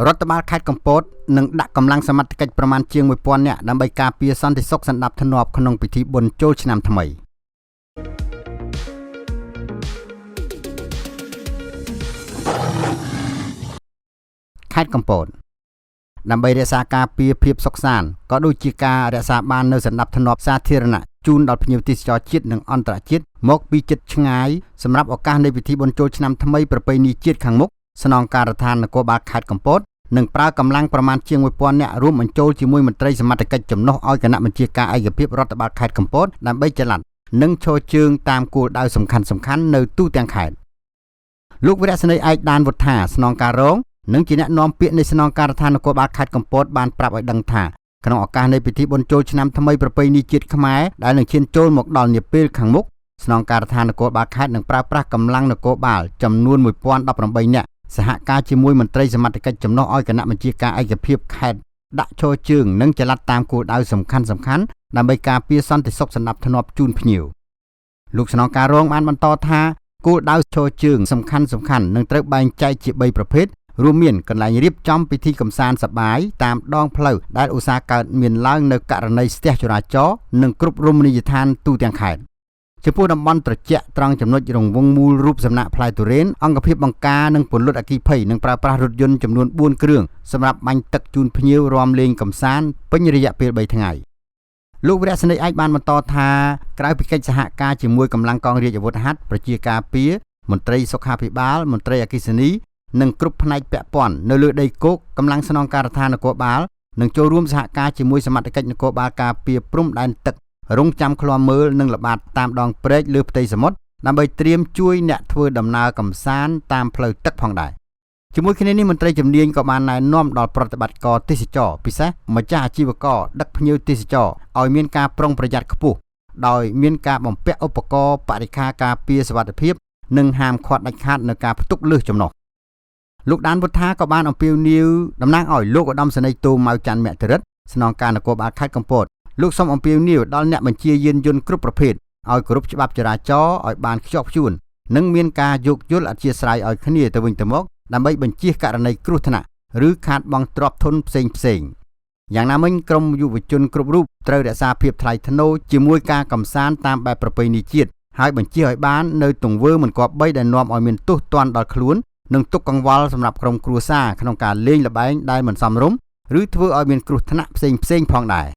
រដ្ឋបាលខេត្តកំពតនឹងដាក់កម្លាំងសមត្ថកិច្ចប្រមាណជាង 1000 នាក់ដើម្បីការពារសន្តិសុខសណ្ដាប់ធ្នាប់ក្នុងពិធីបុណ្យចូលឆ្នាំថ្មីខេត្តកំពតដើម្បីរក្សាការពារភាពសុខសាន្តក៏ដូចជាការរក្សាបាននូវសណ្ដាប់ធ្នាប់សាធារណៈជូនដល់ភ្ញៀវទេសចរជាតិនិងអន្តរជាតិមកពីជិតឆ្ងាយសម្រាប់ឱកាសនៃពិធីបុណ្យចូលឆ្នាំថ្មីប្រពៃណីជាតិខាងមុខស្នងការដ្ឋាននគរបាលខេត្តកំពតនឹងប្រើកម្លាំងប្រមាណជាង 1000 នាក់រួមបញ្ចូលជាមួយមន្ត្រីសមត្ថកិច្ចជំនួសឲ្យគណៈបញ្ជាការឯកភាពរដ្ឋបាលខេត្តកំពតដើម្បីចល័តនិងឈរជើងតាមគោលដៅសំខាន់ៗនៅទូទាំងខេត្តលោកវីរៈសេនីយ៍ឯកដានវុធាស្នងការរងនិងជាអ្នកនាំពាក្យនៃស្នងការដ្ឋាននគរបាលខេត្តកំពតបានប្រាប់ឲ្យដឹងថាក្នុងឱកាសនៃពិធីបុណ្យចូលឆ្នាំថ្មីប្រពៃណីជាតិខ្មែរដែលនឹងឈានចូលមកដល់នាពេលខាងមុខស្នងការដ្ឋាននគរបាលខេត្តនឹងប្រើប្រាស់កម្លាំងនគរបាលចំនួន 1018 នាក់សហការជាមួយមន្ត្រីសមត្ថកិច្ចជំនួសឲ្យគណៈបញ្ជាការឯកភាពខេត្តដាក់ឈរជើងនិងចល័តតាមគោលដៅសំខាន់ៗដើម្បីការពារសន្តិសុខសណ្ដាប់ធ្នាប់ជូនភ្ញៀវលោកស្នងការរងបានបន្តថាគោលដៅឈរជើងសំខាន់ៗនឹងត្រូវបែងចែកជា3ប្រភេទរួមមានកន្លែងរៀបចំពិធីកម្សាន្តសប្បាយតាមដងផ្លូវដែលឧស្សាហ៍កើតមានឡើងនៅករណីស្ទះចរាចរណ៍និងគ្រប់រមណីយដ្ឋានទូទាំងខេត្តចំពោះតំបន់ត្រជាក់ត្រង់ចំណុចរង្វង់មូលរូបសំណាកផ្លែទុរេនអង្គភាពបង្ការនិងពន្លត់អគ្គិភ័យនឹងប្រើប្រាស់រថយន្តចំនួន4គ្រឿងសម្រាប់បាញ់ទឹកជូនភ្ញៀវរាំលេងកម្សាន្តពេញរយៈពេល3ថ្ងៃលោកវីរៈសេនីយ៍ឯកបានបន្តថាក្រៅពីកិច្ចសហការជាមួយកម្លាំងកងរាជអាវុធហត្ថប្រជាការពារមន្ត្រីសុខាភិបាលមន្ត្រីអគ្គិសនីនិងគ្រប់ផ្នែកពាក់ព័ន្ធនៅលើដីគោកកម្លាំងស្នងការដ្ឋាននគរបាលនឹងចូលរួមសហការជាមួយសមត្ថកិច្ចនគរបាលការពារព្រំដែនទឹករងចាំឃ្លាំមើលនិងល្បាតតាមដងព្រែកលើផ្ទៃសមុទ្រដើម្បីត្រៀមជួយអ្នកធ្វើដំណើរកម្សាន្តតាមផ្លូវទឹកផងដែរជាមួយគ្នានេះមន្ត្រីជំនាញក៏បានណែនាំដល់ប្រតិបត្តិការទេសចរពិសេសម្ចាស់អាជីវករដឹកភ្ញៀវទេសចរឲ្យមានការប្រុងប្រយ័ត្នខ្ពស់ដោយមានការបំពាក់ឧបករណ៍បរិក្ខារការពារសុវត្ថិភាពនិងហាមឃាត់ដាច់ខាតនៅការផ្ទុកលើសចំណុះលោកដានវុធាក៏បានអំពាវនាវតំណាងឲ្យលោកឧត្តមសេនីយ៍តូម៉ៅច័ន្ទមគ្គរិទ្ធស្នងការនគរបាលខេត្តកំពតលោកសូមអំពាវនាវដល់អ្នកបញ្ជាយានយន្តគ្រប់ប្រភេទឲ្យគោរពច្បាប់ចរាចរណ៍ឲ្យបានខ្ជាប់ខ្ជួននិងមានការយោគយល់អធ្យាស្រ័យឲ្យគ្នាទៅវិញទៅមកដើម្បីបញ្ជៀសករណីគ្រោះថ្នាក់ឬខាតបង់ទ្រព្យធនផ្សេងយ៉ាងណាមិញក្រមយុវជនគ្រប់រូបត្រូវរក្សាភាពថ្លៃថ្នូរជាមួយការកម្សាន្តតាមបែបប្រពៃណីជាតិហើយបញ្ជៀសឲ្យបាននៅទង្វើមិនគប្បីដែលនាំឲ្យមានទោសទណ្ឌដល់ខ្លួននិងទុកកង្វល់សម្រាប់ក្រុមគ្រួសារក្នុងការលេងល្បែងដែលមិនសមរម្យឬធ្វើឲ្យមានគ្រោះថ្នាក់ផ្សេងផងដែរ